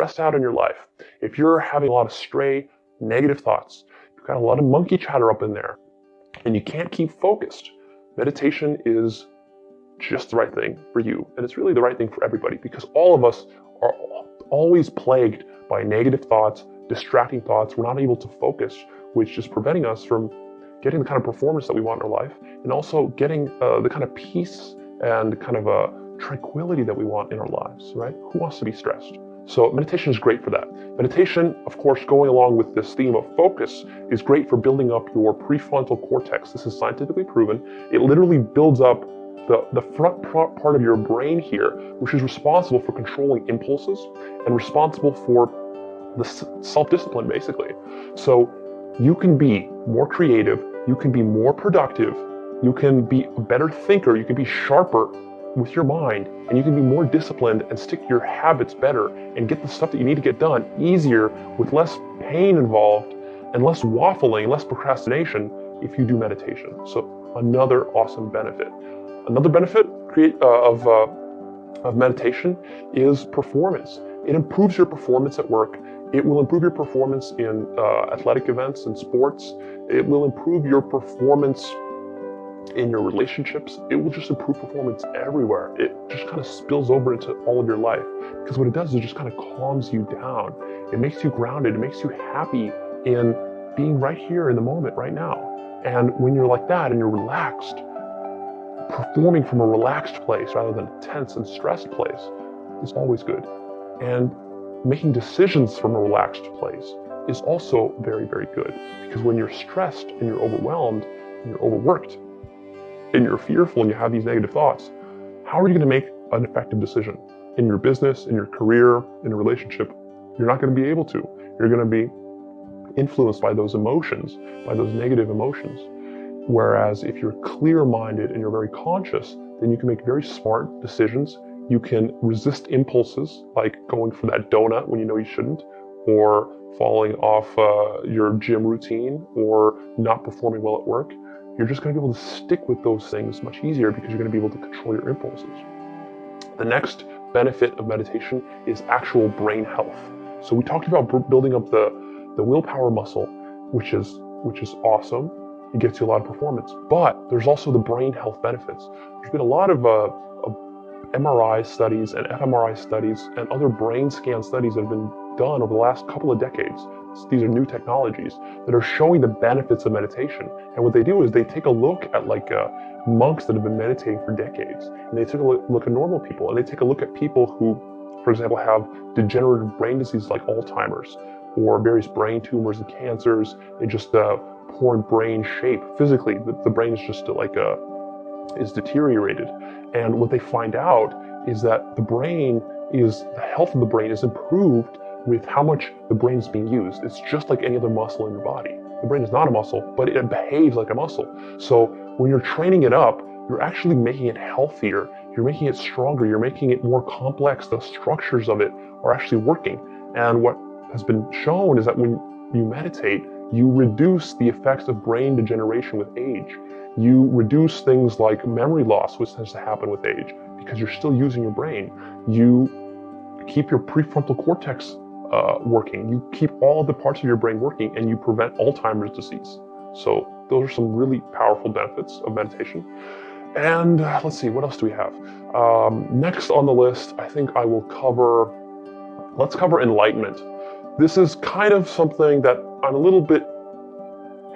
stressed out in your life, if you're having a lot of stray negative thoughts, you've got a lot of monkey chatter up in there, and you can't keep focused, meditation is just the right thing for you. And it's really the right thing for everybody, because all of us are always plagued by negative thoughts, distracting thoughts. We're not able to focus, which is preventing us from getting the kind of performance that we want in our life, and also getting the kind of peace and kind of tranquility that we want in our lives, right? Who wants to be stressed? So meditation is great for that. Meditation, of course, going along with this theme of focus, is great for building up your prefrontal cortex. This is scientifically proven. It literally builds up the front part of your brain here, which is responsible for controlling impulses and responsible for the self-discipline, basically. So you can be more creative, you can be more productive, you can be a better thinker, you can be sharper with your mind, and you can be more disciplined and stick to your habits better and get the stuff that you need to get done easier with less pain involved and less waffling, less procrastination if you do meditation. So another awesome benefit. Another benefit of meditation is performance. It improves your performance at work. It will improve your performance in athletic events and sports. It will improve your performance in your relationships. It will just improve performance everywhere. It just kind of spills over into all of your life, because what it does is it just kind of calms you down. It makes you grounded. It makes you happy in being right here in the moment right now. And when you're like that and you're relaxed, performing from a relaxed place rather than a tense and stressed place is always good. And making decisions from a relaxed place is also very, very good, because when you're stressed and you're overwhelmed and you're overworked and you're fearful and you have these negative thoughts, how are you going to make an effective decision in your business, in your career, in a relationship? You're not going to be able to. You're going to be influenced by those emotions, by those negative emotions. Whereas if you're clear-minded and you're very conscious, then you can make very smart decisions. You can resist impulses like going for that donut when you know you shouldn't, or falling off your gym routine, or not performing well at work. You're just going to be able to stick with those things much easier because you're going to be able to control your impulses. The next benefit of meditation is actual brain health. So we talked about building up the willpower muscle, which is awesome. It gets you a lot of performance, but there's also the brain health benefits. There's been a lot of MRI studies and fMRI studies and other brain scan studies that have been done over the last couple of decades. These are new technologies that are showing the benefits of meditation. And what they do is they take a look at monks that have been meditating for decades, and they take a look at normal people, and they take a look at people who, for example, have degenerative brain disease like Alzheimer's, or various brain tumors and cancers. They just poor brain shape. Physically, the brain is just is deteriorated. And what they find out is that the health of the brain is improved with how much the brain is being used. It's just like any other muscle in your body. The brain is not a muscle, but it behaves like a muscle. So when you're training it up, you're actually making it healthier. You're making it stronger. You're making it more complex. The structures of it are actually working. And what has been shown is that when you meditate, you reduce the effects of brain degeneration with age. You reduce things like memory loss, which tends to happen with age, because you're still using your brain. You keep your prefrontal cortex working. You keep all the parts of your brain working, and you prevent Alzheimer's disease. So those are some really powerful benefits of meditation. And let's see, what else do we have? Next on the list, I think I will let's cover enlightenment. This is kind of something that I'm a little bit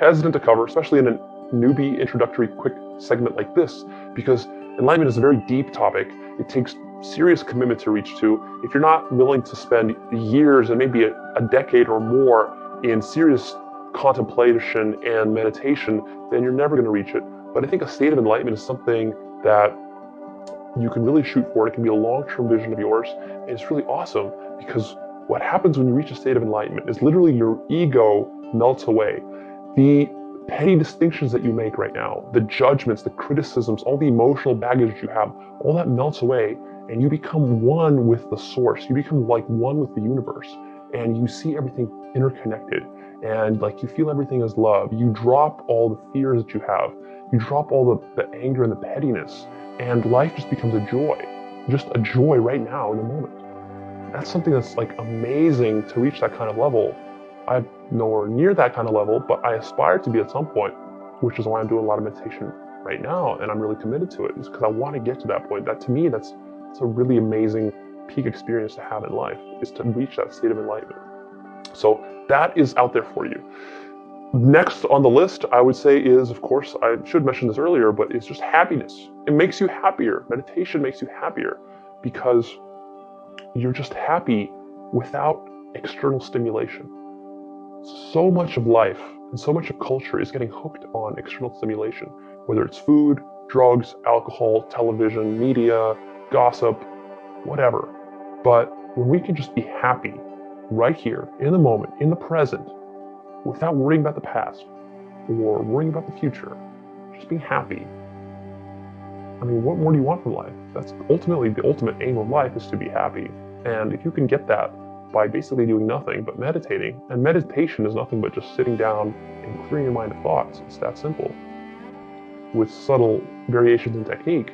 hesitant to cover, especially in a newbie introductory quick segment like this, because enlightenment is a very deep topic. It takes serious commitment to reach to. If you're not willing to spend years and maybe a decade or more in serious contemplation and meditation, then you're never going to reach it. But I think a state of enlightenment is something that you can really shoot for. It can be a long-term vision of yours, and it's really awesome, because what happens when you reach a state of enlightenment is literally your ego melts away. The petty distinctions that you make right now, the judgments, the criticisms, all the emotional baggage that you have, all that melts away, and you become one with the source. You become like one with the universe, and you see everything interconnected, and you feel everything as love. You drop all the fears that you have. You drop all the anger and the pettiness, and life just becomes a joy right now in the moment. that's something that's like amazing to reach that kind of level. I'm nowhere near that kind of level, but I aspire to be at some point, which is why I'm doing a lot of meditation right now, and I'm really committed to it, is because I want to get to that point. That to me, that's a really amazing peak experience to have in life, is to reach that state of enlightenment. So that is out there for you. Next on the list, I would say, is, of course, I should mention this earlier, but it's just happiness. It makes you happier. Meditation makes you happier because you're just happy without external stimulation. So much of life and so much of culture is getting hooked on external stimulation, whether it's food, drugs, alcohol, television, media, gossip, whatever. But when we can just be happy right here, in the moment, in the present, without worrying about the past or worrying about the future, just being happy. I mean, what more do you want from life? That's ultimately the ultimate aim of life, is to be happy. And if you can get that by basically doing nothing but meditating, and meditation is nothing but just sitting down and clearing your mind of thoughts, it's that simple, with subtle variations in technique,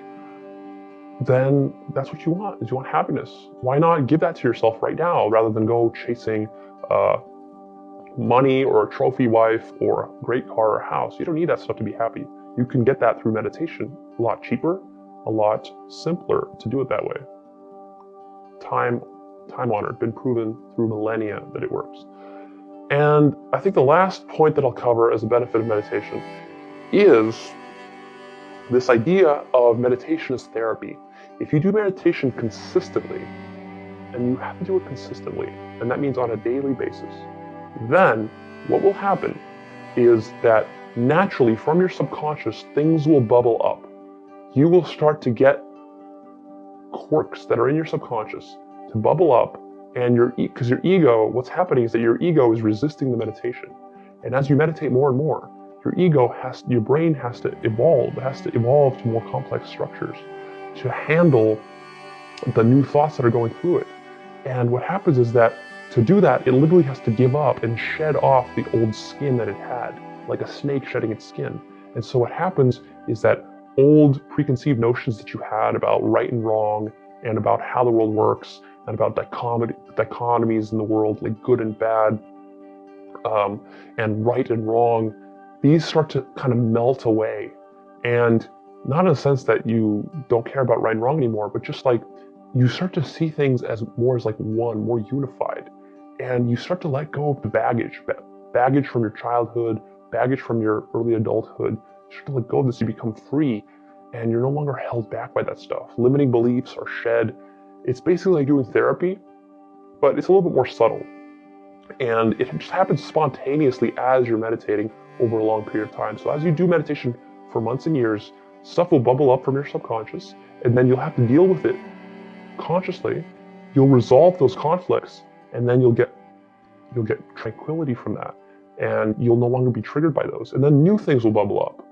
then that's what you want, is you want happiness. Why not give that to yourself right now rather than go chasing money or a trophy wife or a great car or house? You don't need that stuff to be happy. You can get that through meditation a lot cheaper, a lot simpler to do it that way. Time honored, been proven through millennia that it works. And I think the last point that I'll cover as a benefit of meditation is this idea of meditation as therapy. If you do meditation consistently, and you have to do it consistently, and that means on a daily basis, then what will happen is that naturally from your subconscious, things will bubble up. You will start to get quirks that are in your subconscious to bubble up, and because your ego, what's happening is that your ego is resisting the meditation. And as you meditate more and more, your brain has to evolve. It has to evolve to more complex structures to handle the new thoughts that are going through it. And what happens is that to do that, it literally has to give up and shed off the old skin that it had, like a snake shedding its skin. And so what happens is that old preconceived notions that you had about right and wrong, and about how the world works, and about dichotomies in the world, like good and bad, and right and wrong, these start to kind of melt away. And not in a sense that you don't care about right and wrong anymore, but just like you start to see things as more as like one, more unified. And you start to let go of the baggage from your childhood, baggage from your early adulthood. You start to let go of this, you become free, and you're no longer held back by that stuff. Limiting beliefs are shed. It's basically like doing therapy, but it's a little bit more subtle. And it just happens spontaneously as you're meditating over a long period of time. So as you do meditation for months and years, stuff will bubble up from your subconscious, and then you'll have to deal with it consciously. You'll resolve those conflicts, and then you'll get tranquility from that, and you'll no longer be triggered by those. And then new things will bubble up,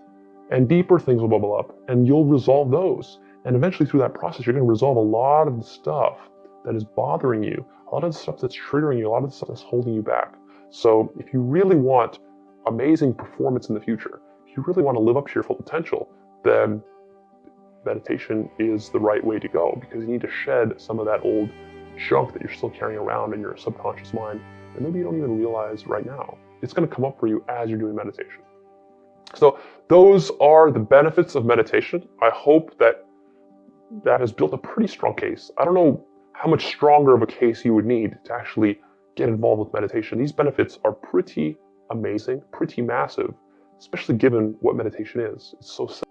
and deeper things will bubble up, and you'll resolve those. And eventually through that process, you're going to resolve a lot of the stuff that is bothering you, a lot of the stuff that's triggering you, a lot of the stuff that's holding you back. So if you really want amazing performance in the future, if you really want to live up to your full potential, then meditation is the right way to go, because you need to shed some of that old junk that you're still carrying around in your subconscious mind that maybe you don't even realize right now. It's going to come up for you as you're doing meditation. So those are the benefits of meditation. I hope that has built a pretty strong case. I don't know how much stronger of a case you would need to actually get involved with meditation. These benefits are pretty amazing, pretty massive, especially given what meditation is. It's so simple.